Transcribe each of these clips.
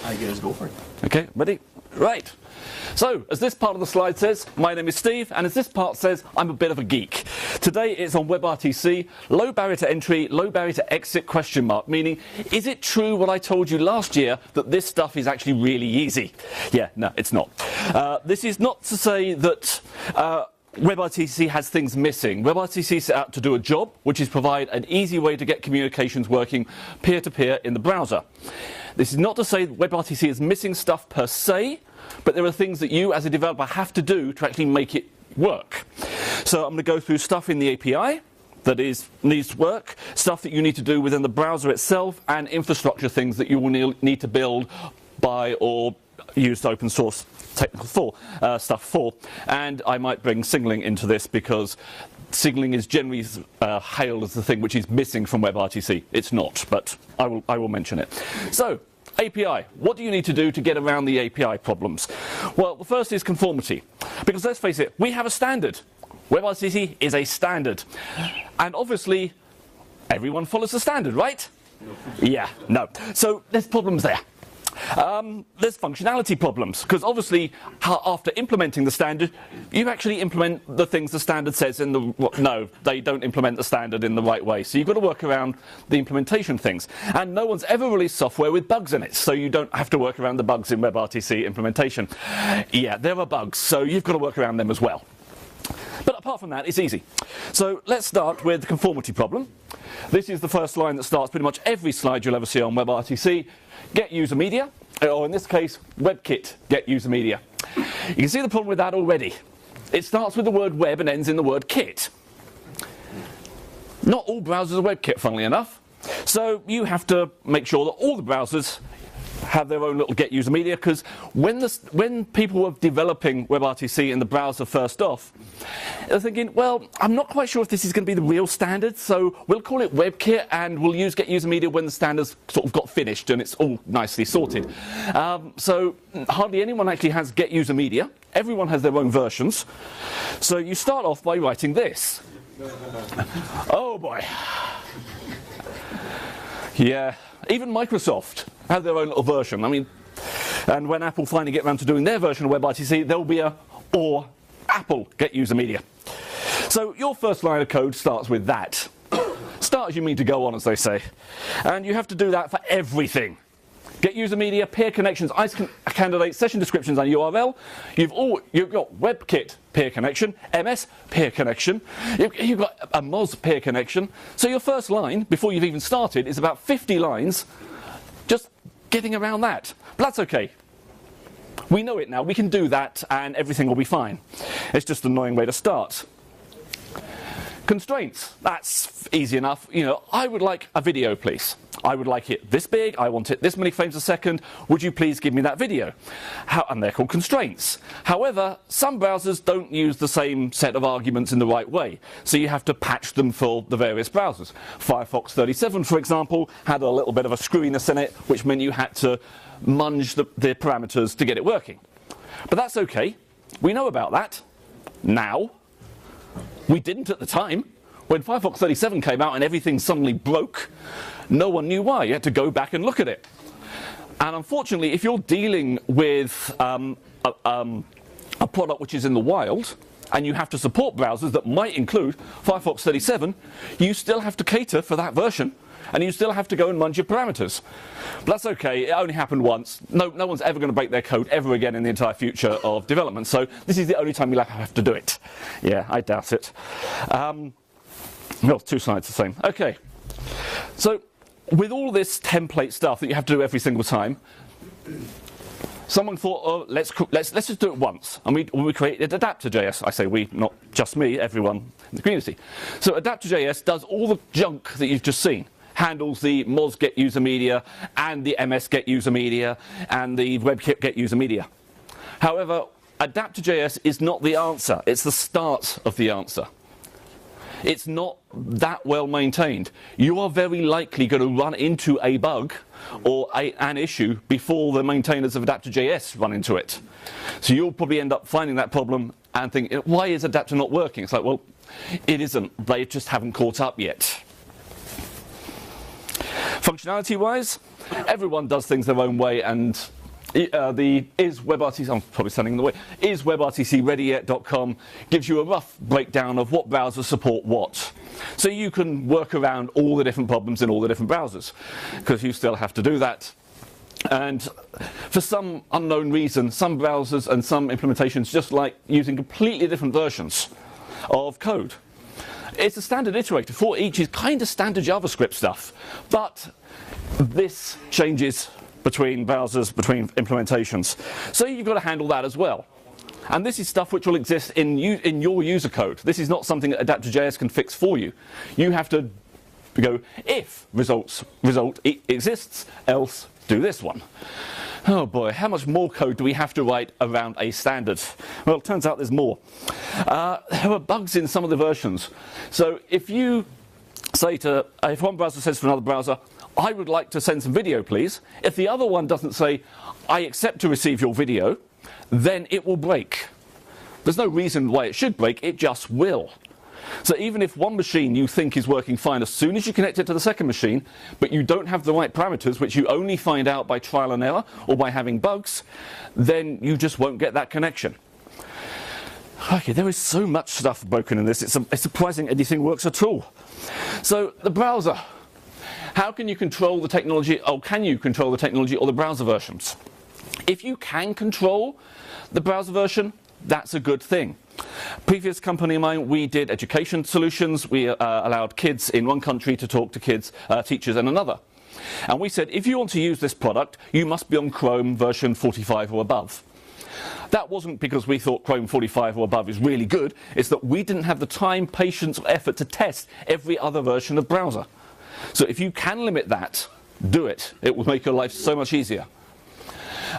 I guess go for it. Okay, ready? Right. So, as this part of the slide says, my name is Steve, and as this part says, I'm a bit of a geek. Today it's on WebRTC, low barrier to entry, low barrier to exit, question mark, meaning, is it true what I told you last year that this stuff is actually really easy? Yeah, no, it's not. This is not to say that WebRTC has things missing. WebRTC set out to do a job, which is provide an easy way to get communications working peer-to-peer in the browser. This is not to say that WebRTC is missing stuff per se, but there are things that you as a developer have to do to actually make it work. So I'm going to go through stuff in the API that needs to work, stuff that you need to do within the browser itself, and infrastructure things that you will need to build by or use open source technical stuff for. And I might bring signaling into this because signaling is generally hailed as the thing which is missing from WebRTC. It's not, but I will mention it. So, API. What do you need to do to get around the API problems? Well, the first is conformity. Because let's face it, we have a standard. WebRTC is a standard. And obviously, everyone follows the standard, right? No. Yeah, no. So there's problems there. There's functionality problems, because obviously after implementing the standard, you actually implement the things the standard says in the... No, they don't implement the standard in the right way. So you've got to work around the implementation things. And no one's ever released software with bugs in it, so you don't have to work around the bugs in WebRTC implementation. Yeah, there are bugs, so you've got to work around them as well. But apart from that, it's easy. So let's start with the conformity problem. This is the first line that starts pretty much every slide you'll ever see on WebRTC. Get user media, or in this case, WebKit get user media. You can see the problem with that already. It starts with the word web and ends in the word kit. Not all browsers are WebKit, funnily enough. So you have to make sure that all the browsers have their own little get user media, because when people were developing WebRTC in the browser first off, they're thinking, well, I'm not quite sure if this is going to be the real standard, so we'll call it WebKit and we'll use get user media when the standards sort of got finished and it's all nicely sorted. So hardly anyone actually has get user media. Everyone has their own versions. So you start off by writing this. Oh boy. Yeah, even Microsoft have their own little version. I mean, and when Apple finally get around to doing their version of WebRTC, there'll be a or Apple get user media. So your first line of code starts with that. Start as you mean to go on, as they say. And you have to do that for everything. Get user media, peer connections, ICE candidates, session descriptions, and URL. You've got WebKit peer connection, MS peer connection. You've got a Moz peer connection. So your first line, before you've even started, is about 50 lines just getting around that. But that's okay. We know it now. We can do that, and everything will be fine. It's just an annoying way to start. Constraints. That's easy enough. You know, I would like a video, please. I would like it this big. I want it this many frames a second. Would you please give me that video? And they're called constraints. However, some browsers don't use the same set of arguments in the right way. So you have to patch them for the various browsers. Firefox 37, for example, had a little bit of a screwiness in it, which meant you had to munge the parameters to get it working. But that's okay. We know about that now. We didn't at the time. When Firefox 37 came out and everything suddenly broke, no one knew why. You had to go back and look at it. And unfortunately, if you're dealing with a product which is in the wild, and you have to support browsers that might include Firefox 37, you still have to cater for that version, and you still have to go and munge your parameters. But that's okay. It only happened once. No one's ever going to break their code ever again in the entire future of development. So this is the only time you'll have to do it. Yeah, I doubt it. Well, two sides the same. Okay. So with all this template stuff that you have to do every single time, someone thought, oh, let's just do it once. And we created Adapter.js. I say we, not just me, everyone in the community. So Adapter.js does all the junk that you've just seen. Handles the Moz get user media, and the MS get user media, and the WebKit get user media. However, Adapter.js is not the answer. It's the start of the answer. It's not that well maintained. You are very likely going to run into a bug or an issue before the maintainers of Adapter.js run into it. So you'll probably end up finding that problem and thinking, why is Adapter not working? It's like, well, it isn't. They just haven't caught up yet. Functionality-wise, everyone does things their own way, and the is WebRTC, I'm probably standing in the way, is WebRTCReadyYet.com gives you a rough breakdown of what browsers support what. So you can work around all the different problems in all the different browsers, because you still have to do that. And for some unknown reason, some browsers and some implementations just like using completely different versions of code. It's a standard iterator for each is kind of standard JavaScript stuff, but this changes between browsers, between implementations. So you've got to handle that as well. And this is stuff which will exist in your user code. This is not something that Adapter.js can fix for you. You have to go, if result exists, else do this one. Oh boy, how much more code do we have to write around a standard? Well, it turns out there's more. There are bugs in some of the versions. So if you say to, if one browser says to another browser, I would like to send some video, please. If the other one doesn't say, I accept to receive your video, then it will break. There's no reason why it should break, it just will. So even if one machine you think is working fine, as soon as you connect it to the second machine, but you don't have the right parameters, which you only find out by trial and error or by having bugs, then you just won't get that connection. Okay, there is so much stuff broken in this, it's surprising anything works at all. So the browser. How can you control the technology, or can you control the technology or the browser versions? If you can control the browser version, that's a good thing. Previous company of mine, we did education solutions. We allowed kids in one country to talk to kids, teachers in another. And we said, if you want to use this product, you must be on Chrome version 45 or above. That wasn't because we thought Chrome 45 or above is really good. It's that we didn't have the time, patience, or effort to test every other version of browser. So if you can limit that, do it. It will make your life so much easier.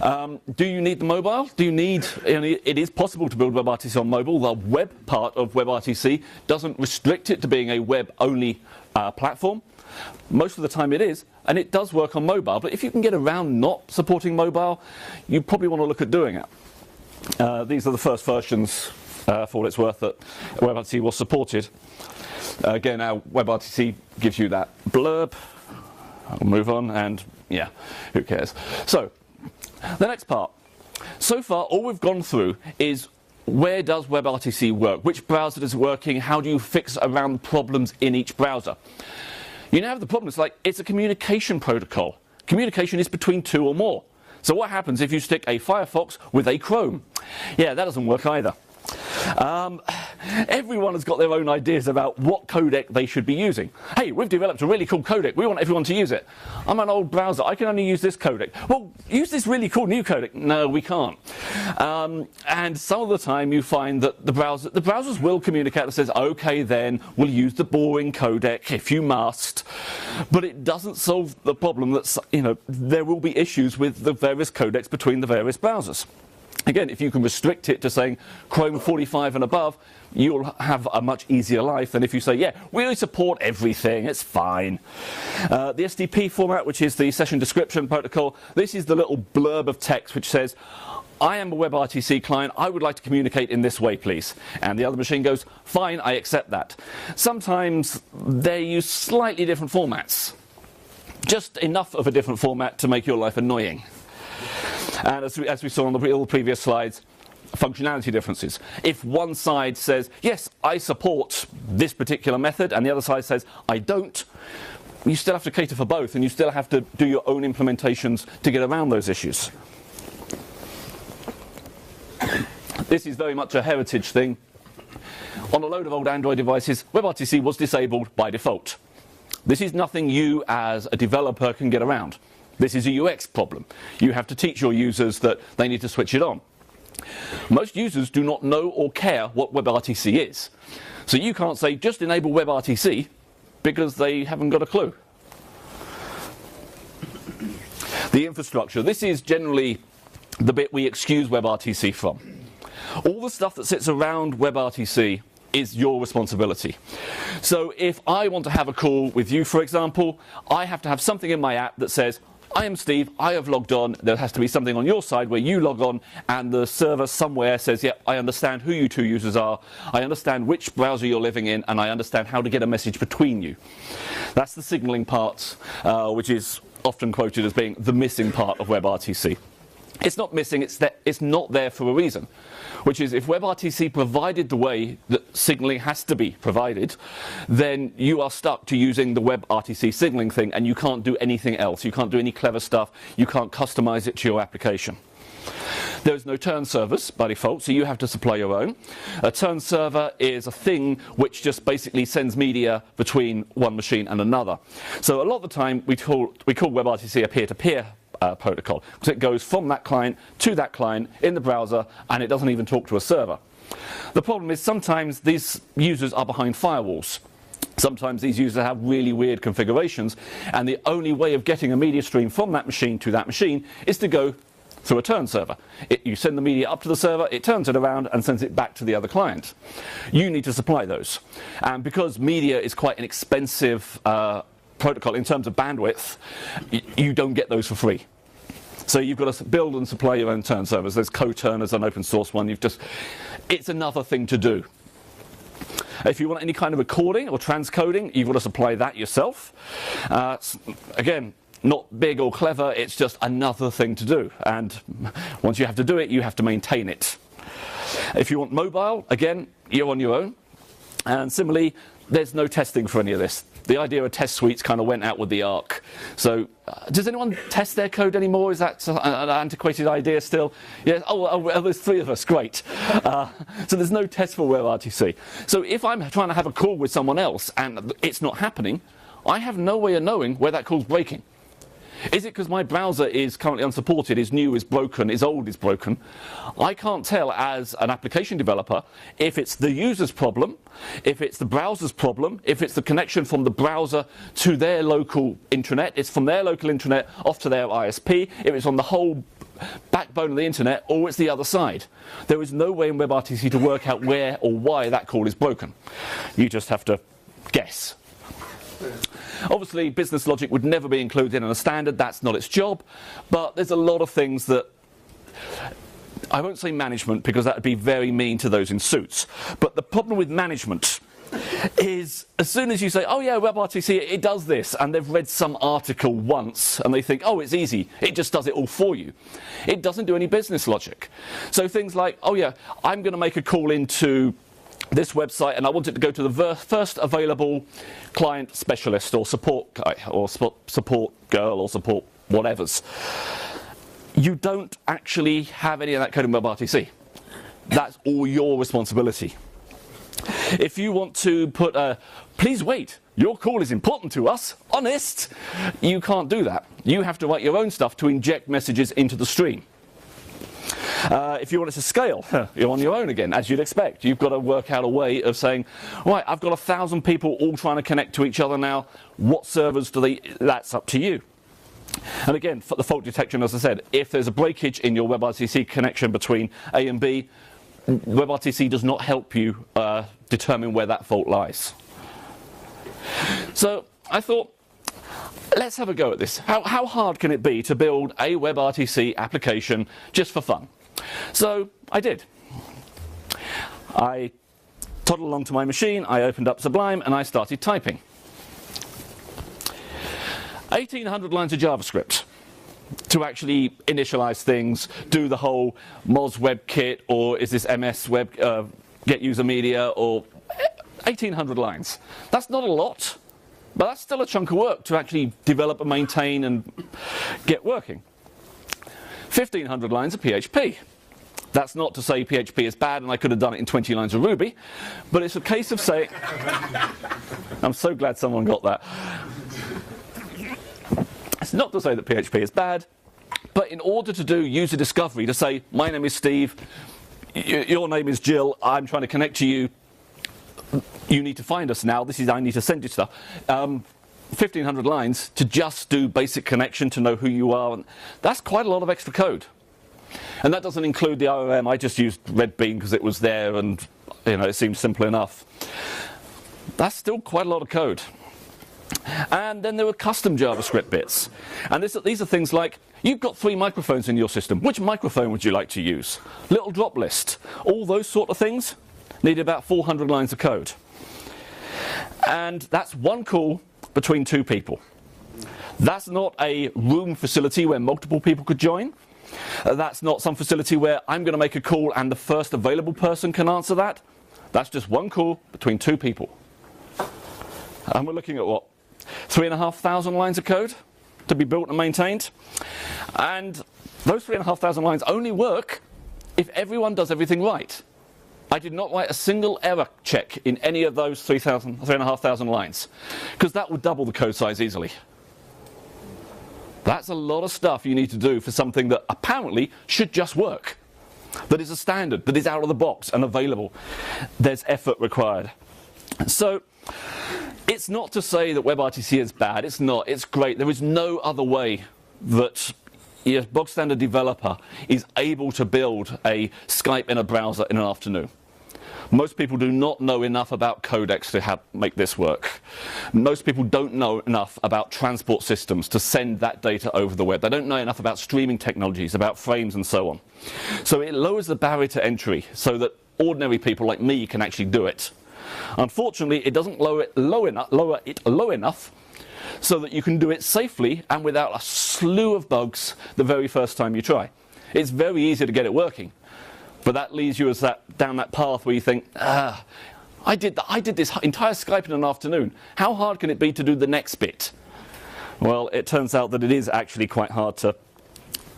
Do you need the mobile? Do you need, it is possible to build WebRTC on mobile. The web part of WebRTC doesn't restrict it to being a web-only platform. Most of the time it is, and it does work on mobile. But if you can get around not supporting mobile, you probably want to look at doing it. These are the first versions, for what it's worth, that WebRTC was supported. Again, our WebRTC gives you that blurb. I'll move on, and yeah, who cares? So, the next part. So far, all we've gone through is where does WebRTC work? Which browser is working? How do you fix around problems in each browser? You now have the problem, it's like it's a communication protocol. Communication is between two or more. So what happens if you stick a Firefox with a Chrome? Yeah, that doesn't work either. Everyone has got their own ideas about what codec they should be using. Hey, we've developed a really cool codec. We want everyone to use it. I'm an old browser. I can only use this codec. Well, use this really cool new codec. No, we can't. And some of the time you find that the browsers will communicate that says, okay, then we'll use the boring codec if you must. But it doesn't solve the problem that, there will be issues with the various codecs between the various browsers. Again, if you can restrict it to saying Chrome 45 and above, you'll have a much easier life than if you say, yeah, we really support everything, it's fine. The SDP format, which is the session description protocol, this is the little blurb of text which says, I am a WebRTC client, I would like to communicate in this way, please. And the other machine goes, fine, I accept that. Sometimes they use slightly different formats. Just enough of a different format to make your life annoying. And as we saw on all the previous slides, functionality differences. If one side says, yes, I support this particular method, and the other side says, I don't, you still have to cater for both, and you still have to do your own implementations to get around those issues. This is very much a heritage thing. On a load of old Android devices, WebRTC was disabled by default. This is nothing you as a developer can get around. This is a UX problem. You have to teach your users that they need to switch it on. Most users do not know or care what WebRTC is. So you can't say, just enable WebRTC, because they haven't got a clue. The infrastructure. This is generally the bit we excuse WebRTC from. All the stuff that sits around WebRTC is your responsibility. So if I want to have a call with you, for example, I have to have something in my app that says, I am Steve, I have logged on, there has to be something on your side where you log on and the server somewhere says, yeah, I understand who you two users are, I understand which browser you're living in, and I understand how to get a message between you. That's the signaling part, which is often quoted as being the missing part of WebRTC. It's not missing, it's not there for a reason, which is if WebRTC provided the way that signaling has to be provided, then you are stuck to using the WebRTC signaling thing and you can't do anything else. You can't do any clever stuff, you can't customize it to your application. There is no turn servers by default, so you have to supply your own. A turn server is a thing which just basically sends media between one machine and another. So a lot of the time we call WebRTC a peer-to-peer protocol, because it goes from that client to that client in the browser and it doesn't even talk to a server. The problem is sometimes these users are behind firewalls. Sometimes these users have really weird configurations and the only way of getting a media stream from that machine to that machine is to go through a turn server. You send the media up to the server, it turns it around and sends it back to the other client. You need to supply those. And because media is quite an expensive protocol in terms of bandwidth, you don't get those for free. So you've got to build and supply your own turn servers. There's CoTurn as an open source one. It's another thing to do. If you want any kind of recording or transcoding, you've got to supply that yourself. Again, not big or clever, it's just another thing to do. And once you have to do it, you have to maintain it. If you want mobile, again, you're on your own. And similarly, there's no testing for any of this. The idea of test suites kind of went out with the Arc. So does anyone test their code anymore? Is that an antiquated idea still? Yes. Oh, there's three of us. Great. So there's no test for WebRTC. So if I'm trying to have a call with someone else and it's not happening, I have no way of knowing where that call's breaking. Is it because my browser is currently unsupported, is new, is broken, is old, is broken? I can't tell as an application developer if it's the user's problem, if it's the browser's problem, if it's the connection from the browser to their local intranet, it's from their local intranet off to their ISP, if it's on the whole backbone of the internet, or it's the other side. There is no way in WebRTC to work out where or why that call is broken. You just have to guess. Obviously, business logic would never be included in a standard. That's not its job. But there's a lot of things that I won't say management because that would be very mean to those in suits. But the problem with management is as soon as you say, oh yeah, WebRTC, it does this, and they've read some article once and they think, oh, it's easy, it just does it all for you. It doesn't do any business logic. So things like, oh yeah, I'm going to make a call into this website and I want it to go to the first available client specialist or support guy or support girl or support whatevers. You don't actually have any of that code in WebRTC. That's all your responsibility. If you want to put a, please wait, your call is important to us, honest, you can't do that. You have to write your own stuff to inject messages into the stream. If you want it to scale, you're on your own again, as you'd expect. You've got to work out a way of saying, right, I've got 1,000 people all trying to connect to each other now. What servers do they? That's up to you. And again, for the fault detection, as I said, if there's a breakage in your WebRTC connection between A and B, WebRTC does not help you determine where that fault lies. So I thought, let's have a go at this. How hard can it be to build a WebRTC application just for fun? So I did. I toddled along to my machine, I opened up Sublime, and I started typing. 1,800 lines of JavaScript to actually initialize things, do the whole Moz WebKit, or is this MS Web get user media, or 1,800 lines. That's not a lot. But that's still a chunk of work to actually develop and maintain and get working. 1,500 lines of PHP. That's not to say PHP is bad and I could have done it in 20 lines of Ruby, but it's a case of saying, I'm so glad someone got that. It's not to say that PHP is bad, but in order to do user discovery, to say, my name is Steve, your name is Jill, I'm trying to connect to you, you need to find us now, I need to send you stuff. 1,500 lines to just do basic connection to know who you are, and that's quite a lot of extra code. And that doesn't include the ORM. I just used Red Bean because it was there and it seemed simple enough. That's still quite a lot of code. And then there were custom JavaScript bits. And these are things like, you've got 3 microphones in your system. Which microphone would you like to use? Little drop list. All those sort of things need about 400 lines of code. And that's one call between 2 people. That's not a room facility where multiple people could join. That's not some facility where I'm going to make a call and the first available person can answer that. That's just one call between 2 people. And we're looking at what? 3,500 lines of code to be built and maintained. And those 3,500 lines only work if everyone does everything right. I did not write a single error check in any of those 3,500 lines, because that would double the code size easily. That's a lot of stuff you need to do for something that apparently should just work, that is a standard, that is out of the box and available. There's effort required. So it's not to say that WebRTC is bad. It's not. It's great. There is no other way that a bog standard developer is able to build a Skype in a browser in an afternoon. Most people do not know enough about codecs to make this work. Most people don't know enough about transport systems to send that data over the web. They don't know enough about streaming technologies, about frames and so on. So it lowers the barrier to entry so that ordinary people like me can actually do it. Unfortunately, it doesn't lower it low enough so that you can do it safely and without a slew of bugs the very first time you try. It's very easy to get it working, but that leads you down that path where you think, I did this entire Skype in an afternoon. How hard can it be to do the next bit? Well, it turns out that it is actually quite hard to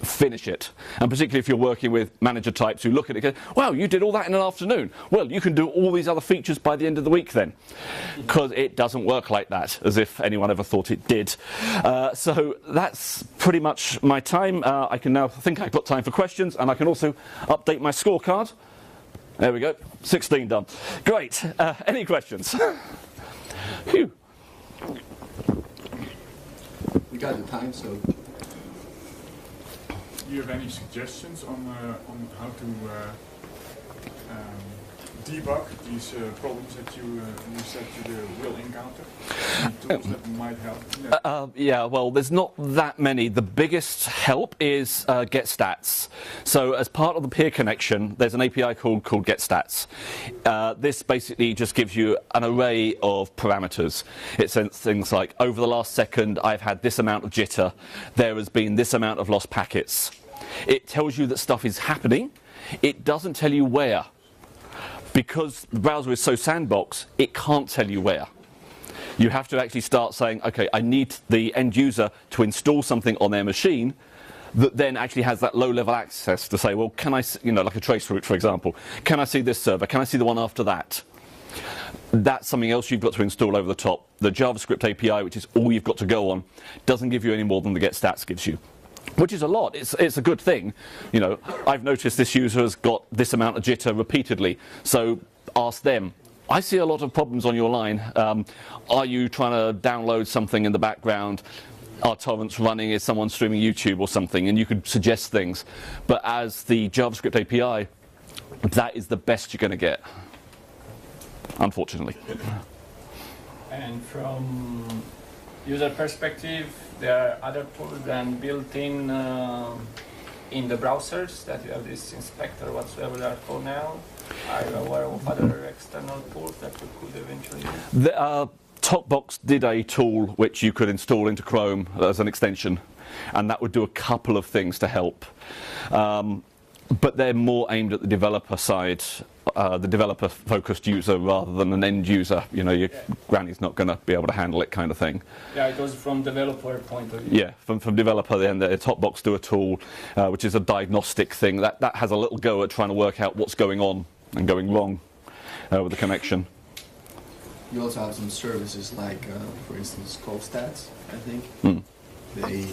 finish it, and particularly if you're working with manager types who look at it and go, wow, you did all that in an afternoon. Well, you can do all these other features by the end of the week then, because it doesn't work like that, as if anyone ever thought it did. So that's pretty much my time. I can now think I've got time for questions, and I can also update my scorecard. There we go, 16 done. Great. Any questions? Phew. We got the time, so. Do you have any suggestions on how to debug these problems that you said you will encounter? Any tools that might help? Yeah, well, there's not that many. The biggest help is GetStats. So as part of the peer connection, there's an API called GetStats. This basically just gives you an array of parameters. It says things like, over the last second, I've had this amount of jitter. There has been this amount of lost packets. It tells you that stuff is happening. It doesn't tell you where. Because the browser is so sandbox, it can't tell you where. You have to actually start saying, okay, I need the end user to install something on their machine that then actually has that low-level access to say, well, can I, like a traceroute, for example, can I see this server? Can I see the one after that? That's something else you've got to install over the top. The JavaScript API, which is all you've got to go on, doesn't give you any more than the GetStats gives you, which is a lot. It's a good thing. I've noticed this user has got this amount of jitter repeatedly, so ask them. I see a lot of problems on your line. Are you trying to download something in the background? Are torrents running? Is someone streaming YouTube or something? And you could suggest things. But as the JavaScript API, that is the best you're going to get, unfortunately. And from user perspective, there are other tools than built-in in the browsers that you have this inspector, whatsoever they are called now. Are you aware of other external tools that you could eventually use? Topbox did a tool which you could install into Chrome as an extension, and that would do a couple of things to help. But they're more aimed at the developer side, the developer-focused user rather than an end user. Your granny's not going to be able to handle it, kind of thing. Yeah, it goes from developer point of view. Yeah, from developer, then the Topbox do a tool which is a diagnostic thing that has a little go at trying to work out what's going on and going wrong with the connection. You also have some services like, for instance, FOSDEM, I think. They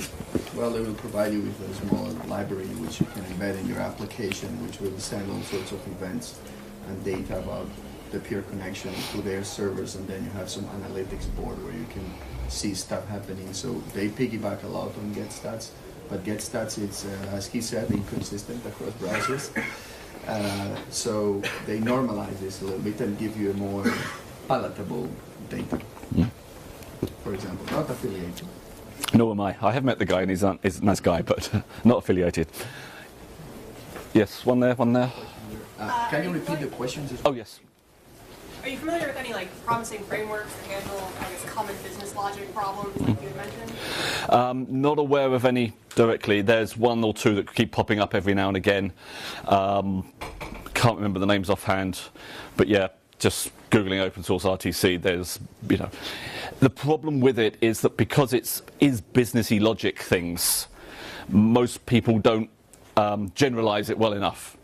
will provide you with a small library which you can embed in your application, which will send all sorts of events and data about the peer connection to their servers, and then you have some analytics board where you can see stuff happening. So they piggyback a lot on GetStats, but GetStats is, as he said, inconsistent across browsers. So they normalize this a little bit and give you a more palatable data. For for example, not affiliated. Nor am I. I have met the guy and he's a nice guy, but not affiliated. Yes, one there, one there. Can you repeat the questions? Oh, yes. Are you familiar with any promising frameworks to handle, common business logic problems like you had mentioned? Not aware of any directly. There's one or two that keep popping up every now and again. Can't remember the names offhand, but yeah, just Googling open source RTC, there's, the problem with it is that because it is businessy logic things, most people don't generalize it well enough.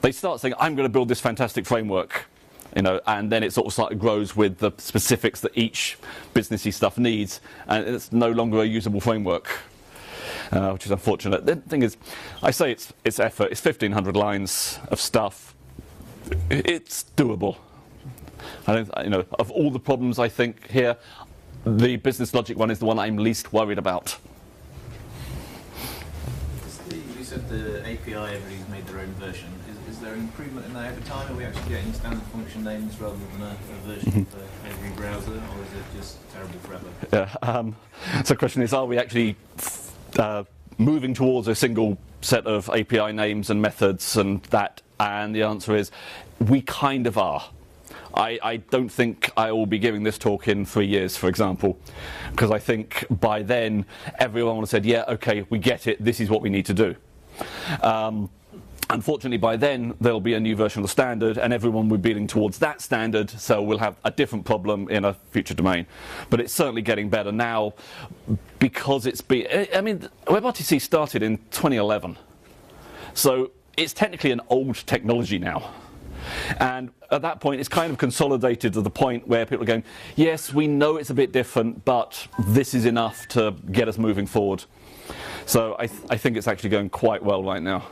They start saying, I'm going to build this fantastic framework, and then it sort of slightly grows with the specifics that each businessy stuff needs, and it's no longer a usable framework, which is unfortunate. The thing is, I say it's effort. It's 1,500 lines of stuff. It's doable. Of all the problems I think here, the business logic one is the one I'm least worried about. You said the API, everybody's made their own version. Is there an improvement in that over time? Are we actually getting standard function names rather than a version for every browser, or is it just terrible forever? Yeah. So the question is, are we actually moving towards a single set of API names and methods and that? And the answer is, we kind of are. I don't think I will be giving this talk in 3 years, for example, because I think by then everyone would have said, yeah, okay, we get it, this is what we need to do. Unfortunately, by then there'll be a new version of the standard and everyone will be building towards that standard, so we'll have a different problem in a future domain. But it's certainly getting better now because WebRTC started in 2011, so it's technically an old technology now. And at that point, it's kind of consolidated to the point where people are going, yes, we know it's a bit different, but this is enough to get us moving forward. So I think it's actually going quite well right now.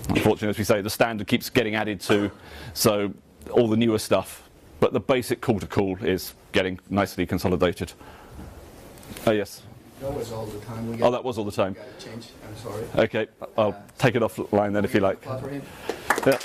Unfortunately, as we say, the standard keeps getting added to, so all the newer stuff. But the basic call to call is getting nicely consolidated. Oh, yes. That was all the time. That was all the time. Got to change. I'm sorry. Okay, I'll take it offline then if you like. Clap for him. Yeah.